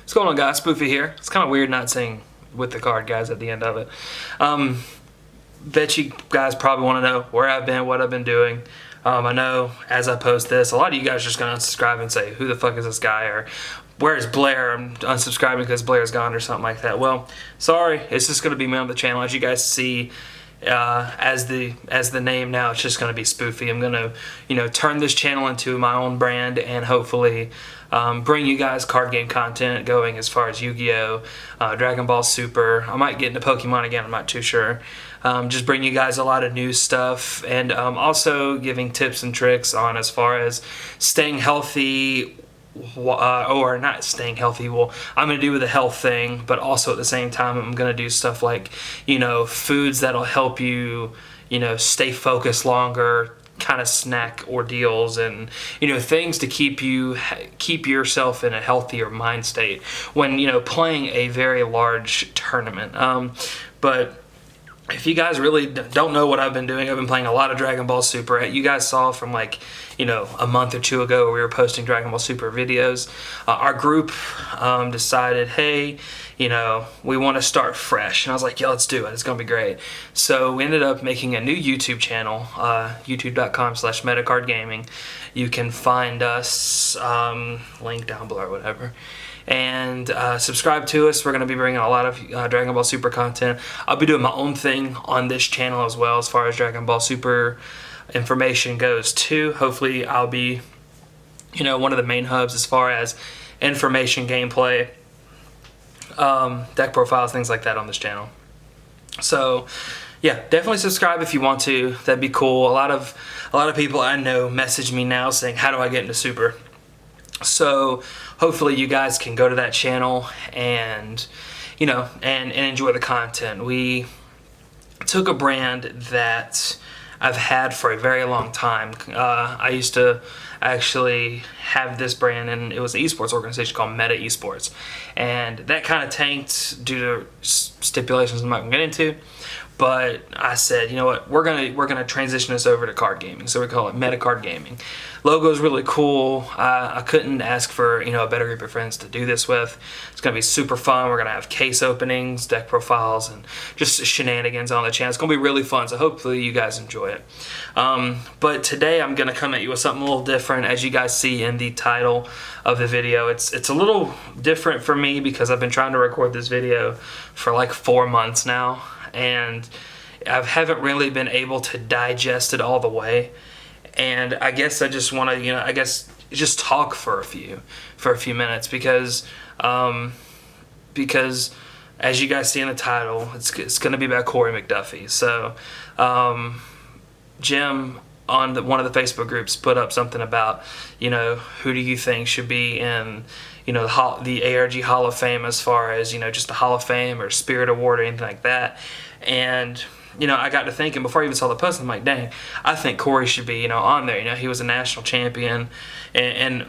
What's going on, guys? Spoofy here. It's kind of weird not saying with the card, guys, at the end of it. Bet you guys probably want to know where I've been, what I've been doing. I know as I post this, a lot of you guys are just going to unsubscribe and say, who the fuck is this guy? Or where's Blair? I'm unsubscribing because Blair's gone or something like that. Well, sorry. It's just going to be me on the channel. As you guys see, as the name now, it's just going to be Spoofy. I'm going to, turn this channel into my own brand and hopefully bring you guys card game content going as far as Yu-Gi-Oh, Dragon Ball Super. I might get into Pokemon again. I'm not too sure. Just bring you guys a lot of new stuff and also giving tips and tricks on as far as staying healthy. Or not staying healthy. Well, I'm going to do with the health thing, but also at the same time, I'm going to do stuff like, foods that'll help you, stay focused longer, kind of snack ordeals, and, things to keep yourself in a healthier mind state when, playing a very large tournament. But if you guys really don't know what I've been doing, I've been playing a lot of Dragon Ball Super. You guys saw from a month or two ago we were posting Dragon Ball Super videos. Our group decided, hey, we want to start fresh. And I was like, yeah, let's do it. It's going to be great. So we ended up making a new YouTube channel, youtube.com/metacardgaming. You can find us, link down below or whatever. And subscribe to us. We're going to be bringing a lot of Dragon Ball Super content. I'll be doing my own thing on this channel as well as far as Dragon Ball Super information goes too. Hopefully I'll be, one of the main hubs as far as information, gameplay, deck profiles, things like that on this channel. So yeah, definitely subscribe if you want to. That'd be cool. A lot of people I know message me now saying, how do I get into Super? So hopefully you guys can go to that channel and and enjoy the content. We took a brand that I've had for a very long time. I used to actually have this brand, and it was an esports organization called Meta Esports, and that kind of tanked due to stipulations I'm not going to get into. But I said, you know what, we're gonna transition this over to card gaming, so we call it Meta Card Gaming. Logo is really cool. I couldn't ask for a better group of friends to do this with. It's gonna be super fun. We're gonna have case openings, deck profiles, and just shenanigans on the channel. It's gonna be really fun. So hopefully you guys enjoy it. But today I'm gonna come at you with something a little different, as you guys see in the title of the video. It's a little different for me because I've been trying to record this video for like 4 months now, and I haven't really been able to digest it all the way. And I guess I just want to, just talk for a few minutes because as you guys see in the title, it's going to be about Korey McDuffie. So Jim on one of the Facebook groups put up something about, who do you think should be in, the ARG Hall of Fame as far as, just the Hall of Fame or Spirit Award or anything like that. And I got to thinking before I even saw the post, I'm like, dang, I think Korey should be, on there. He was a national champion and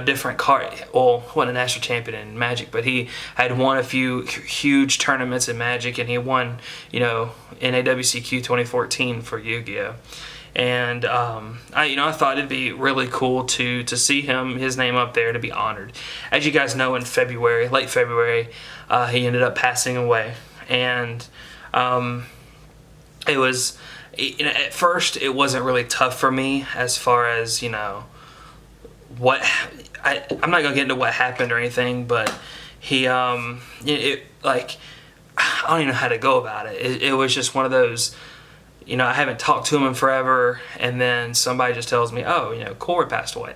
different card. Well, wasn't a national champion in Magic, but he had won a few huge tournaments in Magic, and he won, NAWCQ 2014 for Yu-Gi-Oh. And I thought it'd be really cool to see his name up there, to be honored. As you guys know, in February, late February, he ended up passing away, and it was, at first it wasn't really tough for me as far as, what, I'm not gonna get into what happened or anything, but he, I don't even know how to go about it. It was just one of those, I haven't talked to him in forever, and then somebody just tells me, oh, Korey passed away.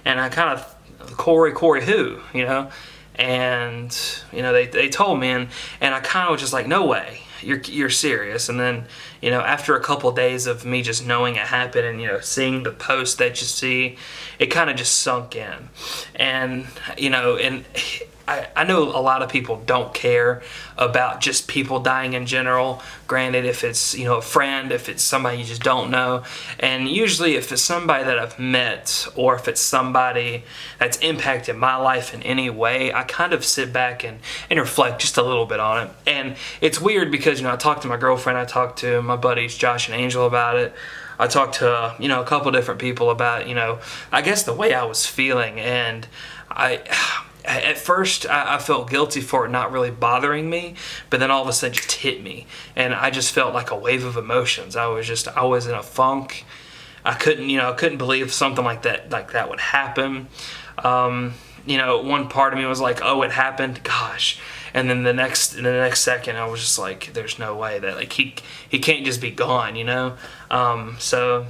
And I kind of, Korey who, and, they told me, and I kind of was just like, no way. You're serious. And then after a couple days of me just knowing it happened and seeing the post that you see, it kind of just sunk in. And and I know a lot of people don't care about just people dying in general. Granted, if it's a friend, if it's somebody you just don't know, and usually if it's somebody that I've met or if it's somebody that's impacted my life in any way, I kind of sit back and reflect just a little bit on it. And it's weird because I talked to my girlfriend, I talked to my buddies Josh and Angel about it. I talked to a couple different people about I guess the way I was feeling, and at first I felt guilty for it not really bothering me, but then all of a sudden it just hit me, and I just felt like a wave of emotions. I was in a funk. I couldn't believe something like that would happen. One part of me was like, oh, it happened, gosh. And then the next second, I was just like, there's no way that, like, he can't just be gone, So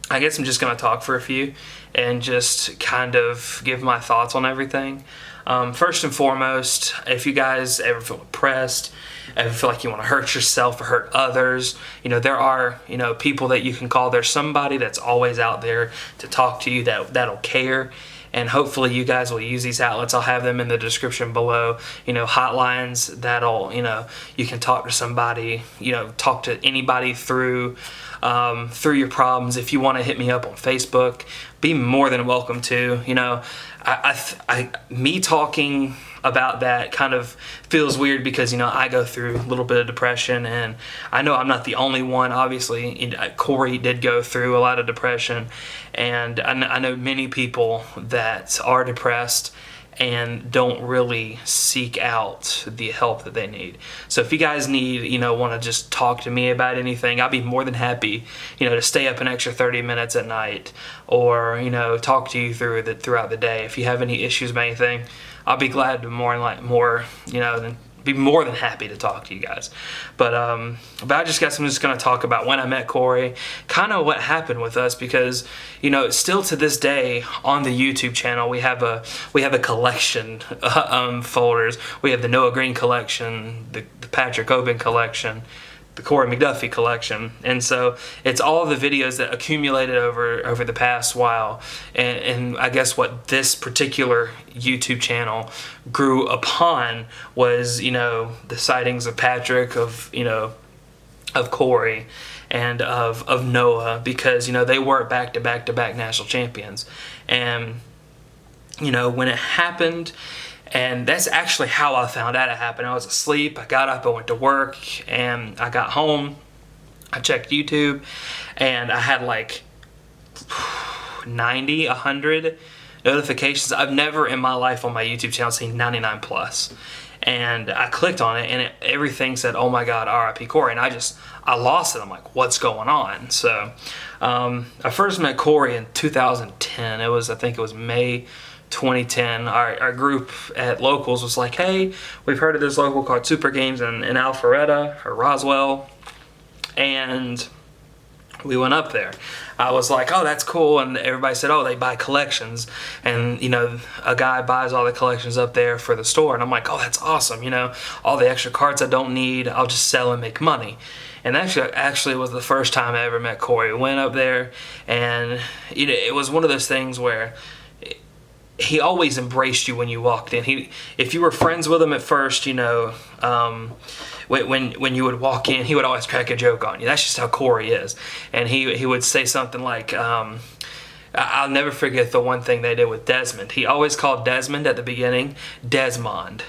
I guess I'm just gonna talk for a few and just kind of give my thoughts on everything. First and foremost, if you guys ever feel depressed, ever feel like you want to hurt yourself or hurt others, there are, people that you can call. There's somebody that's always out there to talk to you that'll care. And hopefully you guys will use these outlets. I'll have them in the description below. Hotlines that'll, you can talk to somebody, talk to anybody through your problems. If you want to hit me up on Facebook, be more than welcome to. Me talking about that kind of feels weird because I go through a little bit of depression, and I know I'm not the only one. Obviously, Korey did go through a lot of depression, and I know many people that are depressed and don't really seek out the help that they need. So if you guys need, want to just talk to me about anything, I'll be more than happy, to stay up an extra 30 minutes at night, or, talk to you throughout the day. If you have any issues about anything, I'll be glad to be more than happy to talk to you guys. But I just guess I'm just going to talk about when I met Korey, kind of what happened with us, because still to this day on the YouTube channel we have a collection folders. We have the Noah Green collection, the Patrick Oben collection, the Korey McDuffie collection, and so it's all the videos that accumulated over the past while, and I guess what this particular YouTube channel grew upon was the sightings of Patrick, of Korey, and of Noah, because they were back to back national champions, and when it happened. And that's actually how I found out it happened. I was asleep, I got up, I went to work, and I got home, I checked YouTube, and I had like 90, 100 notifications. I've never in my life on my YouTube channel seen 99 plus. And I clicked on it, and everything said, oh my God, RIP Korey, and I lost it. I'm like, what's going on? So I first met Korey in 2010. I think it was May 2010. Our group at locals was like, hey, we've heard of this local called Super Games in Alpharetta or Roswell, and we went up there. I was like, oh, that's cool, and everybody said, oh, they buy collections, and a guy buys all the collections up there for the store, and I'm like, oh, that's awesome, all the extra cards I don't need, I'll just sell and make money. And actually was the first time I ever met Korey. We went up there, and it was one of those things where he always embraced you when you walked in. If you were friends with him at first, when you would walk in, he would always crack a joke on you. That's just how Korey is. And he would say something like, I'll never forget the one thing they did with Desmond. He always called Desmond at the beginning Desmond.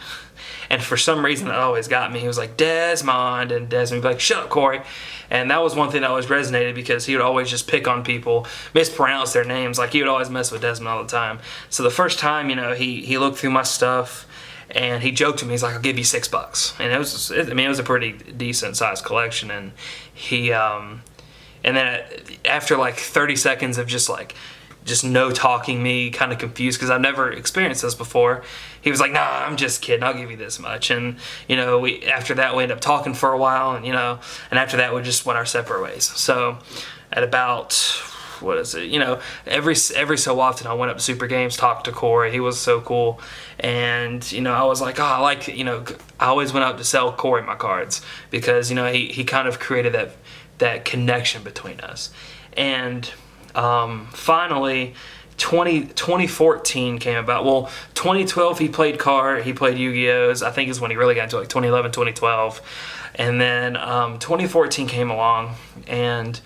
And for some reason that always got me. He was like, Desmond, and Desmond would be like, shut up, Korey. And that was one thing that always resonated, because he would always just pick on people, mispronounce their names. Like, he would always mess with Desmond all the time. So the first time, he looked through my stuff, and he joked to me. He's like, I'll give you $6. And it was a pretty decent sized collection. And and then after like 30 seconds of just no talking me, kind of confused because I've never experienced this before, he was like, nah, I'm just kidding, I'll give you this much. And after that we ended up talking for a while, and and after that we just went our separate ways. So at about, what is it, every so often I went up to Super Games, talked to Korey. He was so cool, and I was like, oh, I like I always went up to sell Korey my cards, because he kind of created that connection between us. And finally 2014 came about. Well, 2012 he played Yu-Gi-Ohs. I think is when he really got into 2011, 2012. And then 2014 came along, and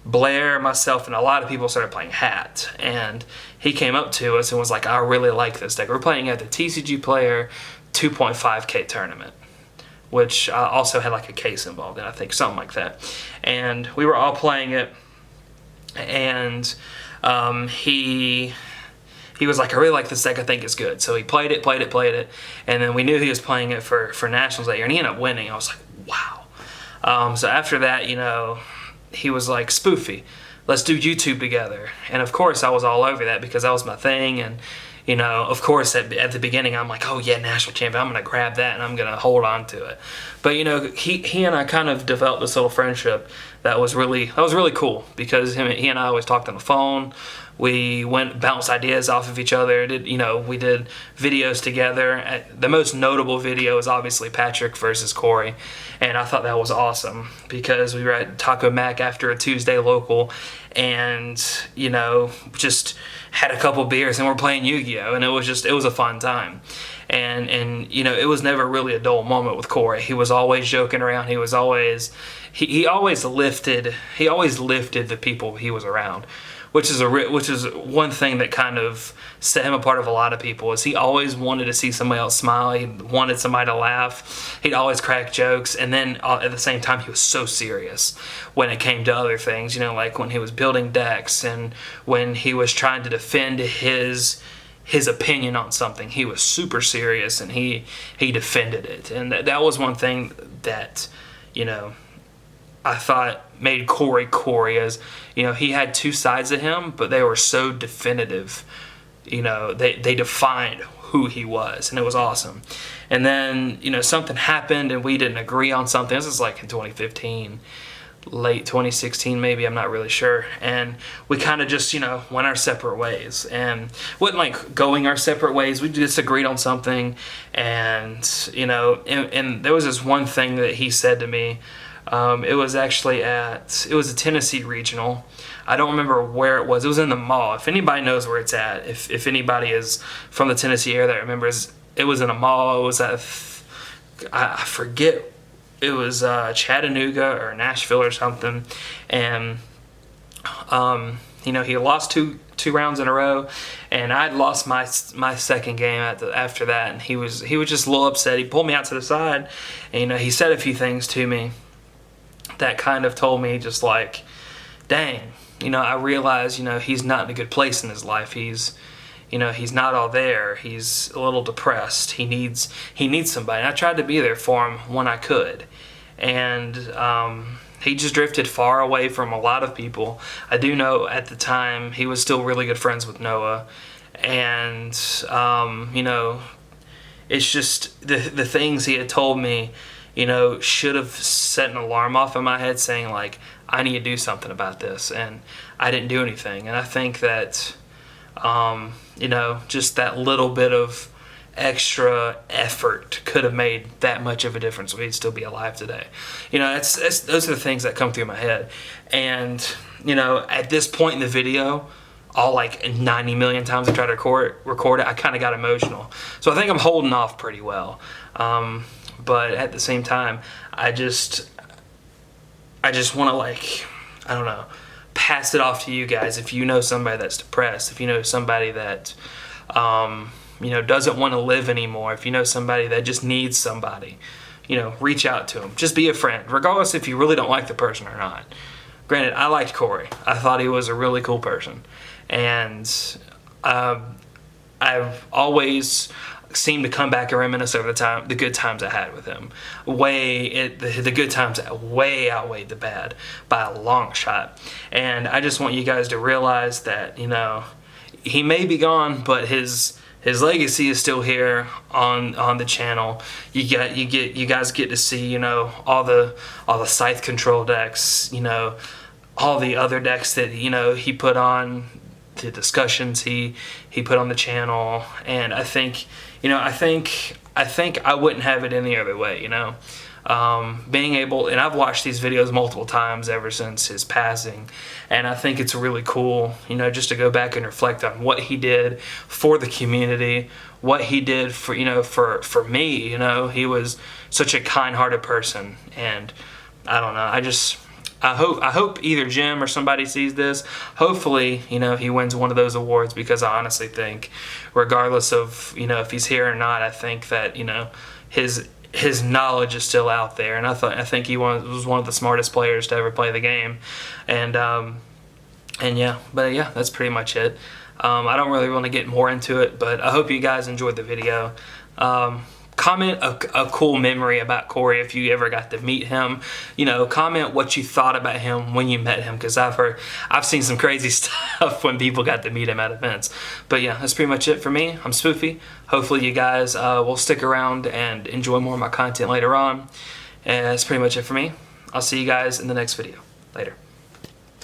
Blair, myself, and a lot of people started playing Hat. And he came up to us and was like, I really like this deck. We're playing at the TCG Player 2.5K tournament, which also had like a case involved in, I think, something like that. And we were all playing it, and he he was like, I really like this deck, I think it's good. So he played it, and then we knew he was playing it for Nationals that year, and he ended up winning. I was like, wow. So after that, he was like, Spoofy, let's do YouTube together. And of course I was all over that because that was my thing. And of course at the beginning I'm like, oh yeah, national champion, I'm gonna grab that and I'm gonna hold on to it. But he and I kind of developed this little friendship that was really cool, because he and I always talked on the phone. We bounced ideas off of each other. We did videos together. The most notable video is obviously Patrick versus Korey, and I thought that was awesome because we were at Taco Mac after a Tuesday local, and just had a couple beers and we're playing Yu-Gi-Oh, and it was a fun time. And it was never really a dull moment with Korey. He was always joking around. He was always he always lifted the people he was around, which is one thing that kind of set him apart of a lot of people. Is he always wanted to see somebody else smile. He wanted somebody to laugh. He'd always crack jokes, and then at the same time he was so serious when it came to other things. Like when he was building decks and when he was trying to defend his opinion on something, he was super serious and he defended it. And that was one thing that I thought made Korey, as he had two sides of him, but they were so definitive. They defined who he was, and it was awesome. And then something happened and we didn't agree on something. This is like in 2015, late 2016 maybe, I'm not really sure. And we kind of just went our separate ways, and wasn't like going our separate ways. We just agreed on something, and and there was this one thing that he said to me. It was a Tennessee regional. I don't remember where it was. It was in the mall. If anybody knows where it's at, if anybody is from the Tennessee area that remembers, it was in a mall. It was at, I forget, it was Chattanooga or Nashville or something. And he lost two rounds in a row, and I'd lost my second game after that, and he was just a little upset. He pulled me out to the side, and he said a few things to me that kind of told me just like, dang, I realize he's not in a good place in his life. He's not all there. He's a little depressed. He needs somebody. And I tried to be there for him when I could, and he just drifted far away from a lot of people. I do know at the time he was still really good friends with Noah, and it's just the things he had told me should have set an alarm off in my head saying like, I need to do something about this, and I didn't do anything. And I think that just that little bit of extra effort could have made that much of a difference. We'd still be alive today. Those are the things that come through my head. And at this point in the video, all like 90 million times I tried to record it, I kind of got emotional. So I think I'm holding off pretty well. But at the same time, I just want to, like, I don't know, pass it off to you guys. If you know somebody that's depressed, if you know somebody that doesn't want to live anymore, if you know somebody that just needs somebody, reach out to them. Just be a friend, regardless if you really don't like the person or not. Granted, I liked Korey. I thought he was a really cool person, and I've always seemed to come back and reminisce over the good times I had with him. The good times way outweighed the bad by a long shot. And I just want you guys to realize that he may be gone, but his legacy is still here on the channel. You guys get to see all the scythe control decks, all the other decks that he put on, the discussions he put on the channel. And I think I wouldn't have it any other way, being able, and I've watched these videos multiple times ever since his passing, and I think it's really cool, just to go back and reflect on what he did for the community, what he did for me. He was such a kind-hearted person, and I don't know, I hope either Jim or somebody sees this. Hopefully, he wins one of those awards, because I honestly think, regardless of, if he's here or not, I think that, his knowledge is still out there, and I think he was one of the smartest players to ever play the game. And yeah, that's pretty much it. I don't really want to get more into it, but I hope you guys enjoyed the video. Comment a cool memory about Korey if you ever got to meet him. You know, comment what you thought about him when you met him, because I've seen some crazy stuff when people got to meet him at events. But yeah, that's pretty much it for me. I'm Spoofy. Hopefully you guys will stick around and enjoy more of my content later on. And that's pretty much it for me. I'll see you guys in the next video. Later.